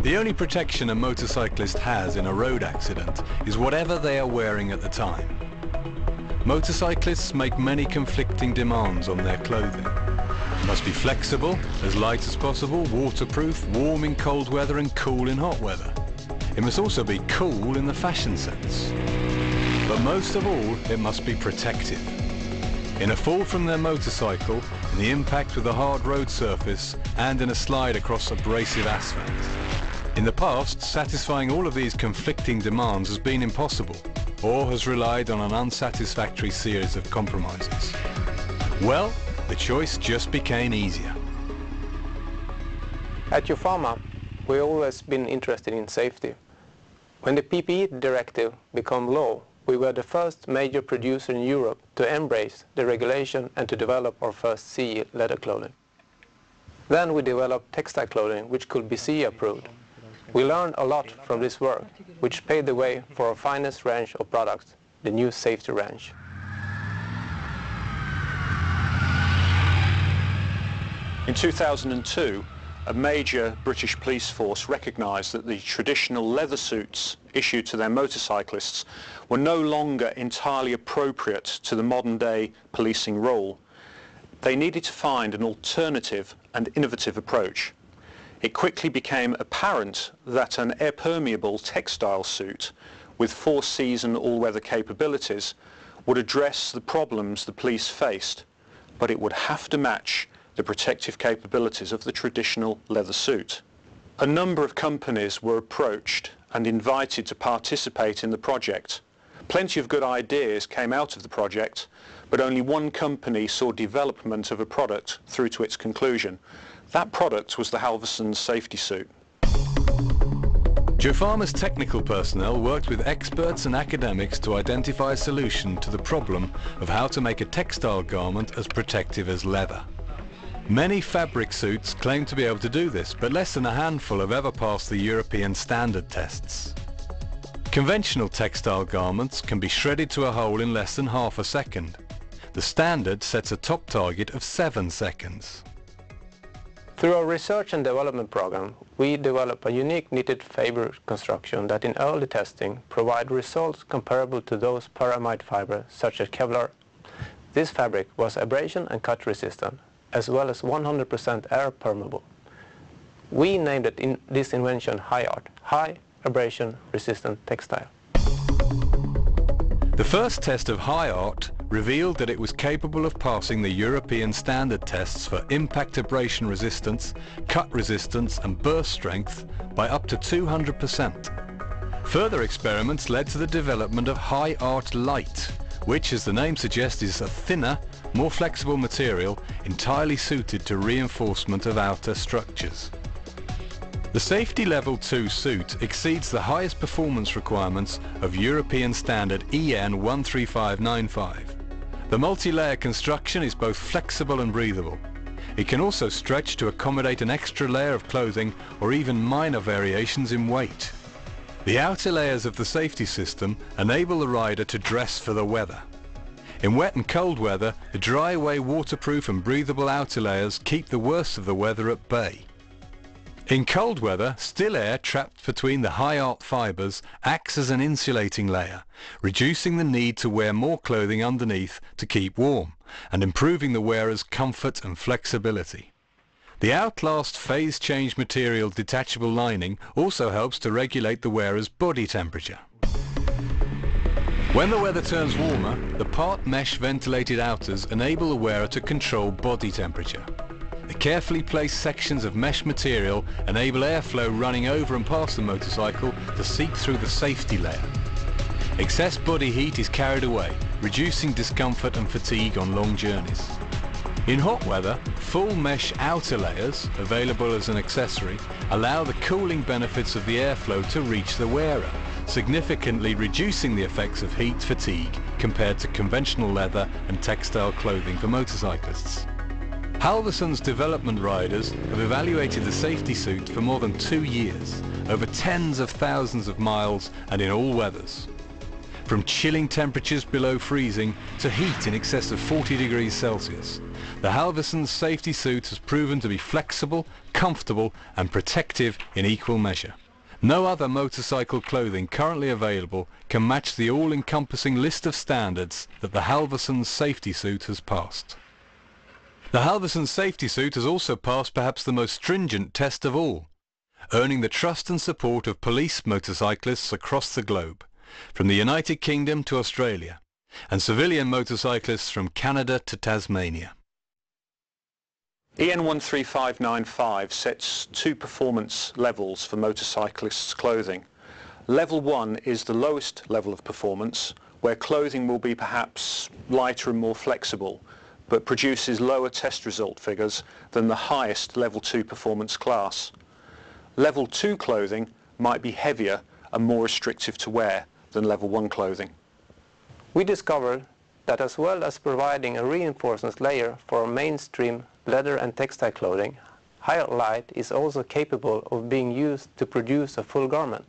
The only protection a motorcyclist has in a road accident is whatever they are wearing at the time. Motorcyclists make many conflicting demands on their clothing. It must be flexible, as light as possible, waterproof, warm in cold weather and cool in hot weather. It must also be cool in the fashion sense. But most of all, it must be protective. In a fall from their motorcycle, in the impact with a hard road surface, and in a slide across abrasive asphalt. In the past, satisfying all of these conflicting demands has been impossible, or has relied on an unsatisfactory series of compromises. Well, the choice just became easier. At Jofama, we've always been interested in safety. When the PPE directive became law, we were the first major producer in Europe to embrace the regulation and to develop our first CE leather clothing. Then we developed textile clothing which could be CE approved. We learned a lot from this work, which paved the way for our finest range of products, the new safety range. In 2002, a major British police force recognised that the traditional leather suits issued to their motorcyclists were no longer entirely appropriate to the modern-day policing role. They needed to find an alternative and innovative approach. It quickly became apparent that an air-permeable textile suit with four-season all-weather capabilities would address the problems the police faced, but it would have to match the protective capabilities of the traditional leather suit. A number of companies were approached and invited to participate in the project. Plenty of good ideas came out of the project, but only one company saw development of a product through to its conclusion. That product was the Halverson's safety suit. Jofama's technical personnel worked with experts and academics to identify a solution to the problem of how to make a textile garment as protective as leather. Many fabric suits claim to be able to do this, but less than a handful have ever passed the European standard tests. Conventional textile garments can be shredded to a hole in less than half a second. The standard sets a top target of 7 seconds. Through our research and development program, we developed a unique knitted fabric construction that in early testing provide results comparable to those pyramide fibers such as Kevlar. This fabric was abrasion and cut resistant, as well as 100% air permeable. We named this invention HiArt, High Abrasion Resistant Textile. The first test of HiArt revealed that it was capable of passing the European standard tests for impact abrasion resistance, cut resistance and burst strength by up to 200%. Further experiments led to the development of HiArt Light, which, as the name suggests, is a thinner, more flexible material entirely suited to reinforcement of outer structures. The Safety Level 2 suit exceeds the highest performance requirements of European standard EN 13595. The multi-layer construction is both flexible and breathable. It can also stretch to accommodate an extra layer of clothing or even minor variations in weight. The outer layers of the safety system enable the rider to dress for the weather. In wet and cold weather, the dry-away waterproof and breathable outer layers keep the worst of the weather at bay. In cold weather, still air trapped between the HiArt fibers acts as an insulating layer, reducing the need to wear more clothing underneath to keep warm, and improving the wearer's comfort and flexibility. The Outlast phase change material detachable lining also helps to regulate the wearer's body temperature. When the weather turns warmer, the part mesh ventilated outers enable the wearer to control body temperature. The carefully placed sections of mesh material enable airflow running over and past the motorcycle to seep through the safety layer. Excess body heat is carried away, reducing discomfort and fatigue on long journeys. In hot weather, full mesh outer layers, available as an accessory, allow the cooling benefits of the airflow to reach the wearer, significantly reducing the effects of heat fatigue compared to conventional leather and textile clothing for motorcyclists. Halverson's development riders have evaluated the safety suit for more than 2 years, over tens of thousands of miles and in all weathers. from chilling temperatures below freezing to heat in excess of 40 degrees Celsius. The Halverson safety suit has proven to be flexible, comfortable and protective in equal measure. No other motorcycle clothing currently available can match the all-encompassing list of standards that the Halverson safety suit has passed. The Halverson safety suit has also passed perhaps the most stringent test of all, earning the trust and support of police motorcyclists across the globe, from the United Kingdom to Australia, and motorcyclists from Canada to Tasmania. EN 13595 sets two performance levels for motorcyclists' clothing. Level 1 is the lowest level of performance, where clothing will be perhaps lighter and more flexible, but produces lower test result figures than the highest Level 2 performance class. Level 2 clothing might be heavier and more restrictive to wear than Level 1 clothing. We discovered that as well as providing a reinforcement layer for mainstream leather and textile clothing, higher light is also capable of being used to produce a full garment.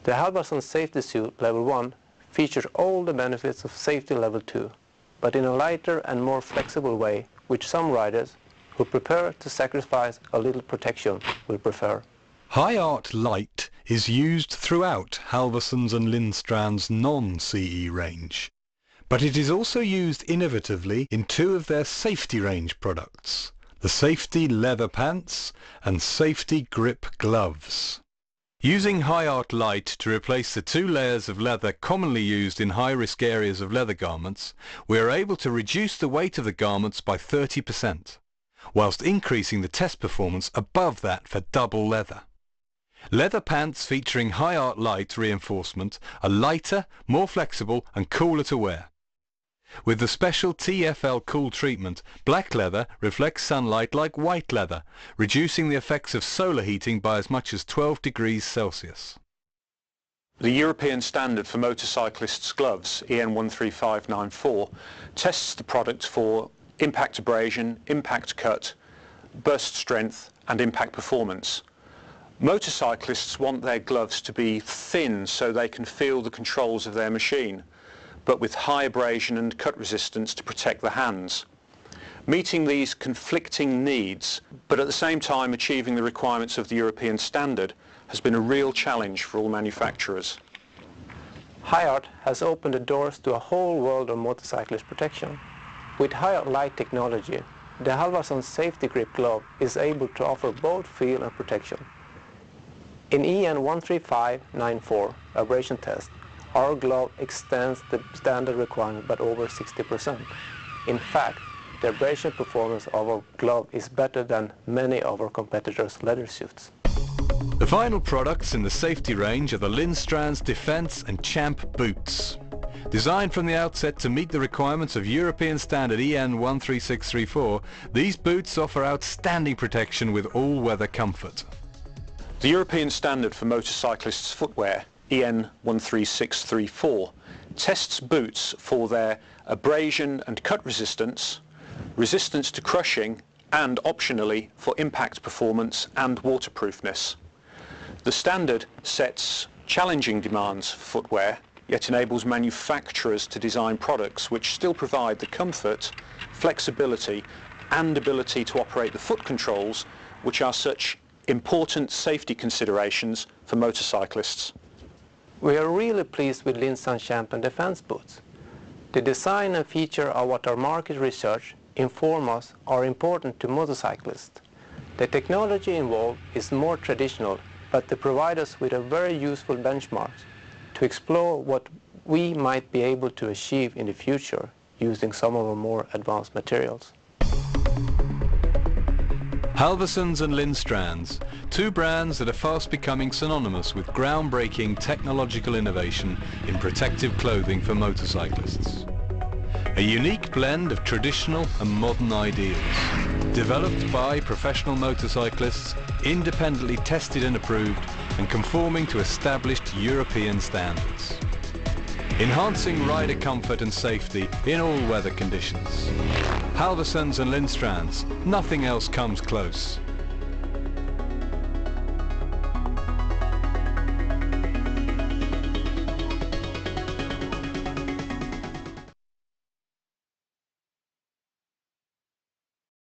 The Halverson safety suit Level 1 features all the benefits of safety Level 2, but in a lighter and more flexible way, which some riders who prepare to sacrifice a little protection will prefer. High Art Light is used throughout Halverson's and Lindstrand's non-CE range, but it is also used innovatively in two of their safety range products, the Safety Leather Pants and Safety Grip Gloves. Using High Art Light to replace the two layers of leather commonly used in high-risk areas of leather garments, we are able to reduce the weight of the garments by 30%, whilst increasing the test performance above that for double leather. Leather pants featuring High Art Light reinforcement are lighter, more flexible and cooler to wear. With the special TFL Cool treatment, black leather reflects sunlight like white leather, reducing the effects of solar heating by as much as 12 degrees Celsius. The European standard for motorcyclists' gloves, EN 13594, tests the product for impact abrasion, impact cut, burst strength and impact performance. Motorcyclists want their gloves to be thin so they can feel the controls of their machine, but with high abrasion and cut resistance to protect the hands. Meeting these conflicting needs, but at the same time achieving the requirements of the European standard, has been a real challenge for all manufacturers. High Art has opened the doors to a whole world of motorcyclist protection. With High Art Light technology, the Halverson Safety Grip Glove is able to offer both feel and protection. In EN 13594 abrasion test, our glove extends the standard requirement by over 60%. In fact, the abrasion performance of our glove is better than many of our competitors' leather suits. The final products in the safety range are the Lindstrand's Defence and Champ boots. Designed from the outset to meet the requirements of European standard EN 13634, these boots offer outstanding protection with all-weather comfort. The European standard for motorcyclists' footwear, EN 13634, tests boots for their abrasion and cut resistance, resistance to crushing, and optionally for impact performance and waterproofness. The standard sets challenging demands for footwear, yet enables manufacturers to design products which still provide the comfort, flexibility, and ability to operate the foot controls, which are such important safety considerations for motorcyclists. We are really pleased with Lindstrand's Champ and Defense boots. The design and feature of what our market research inform us are important to motorcyclists. The technology involved is more traditional, but they provide us with a very useful benchmark to explore what we might be able to achieve in the future using some of our more advanced materials. Halverson's and Lindstrand's, two brands that are fast becoming synonymous with groundbreaking technological innovation in protective clothing for motorcyclists. A unique blend of traditional and modern ideals, developed by professional motorcyclists, independently tested and approved, and conforming to established European standards. Enhancing rider comfort and safety in all weather conditions. Halverson's and Lindstrand's, nothing else comes close.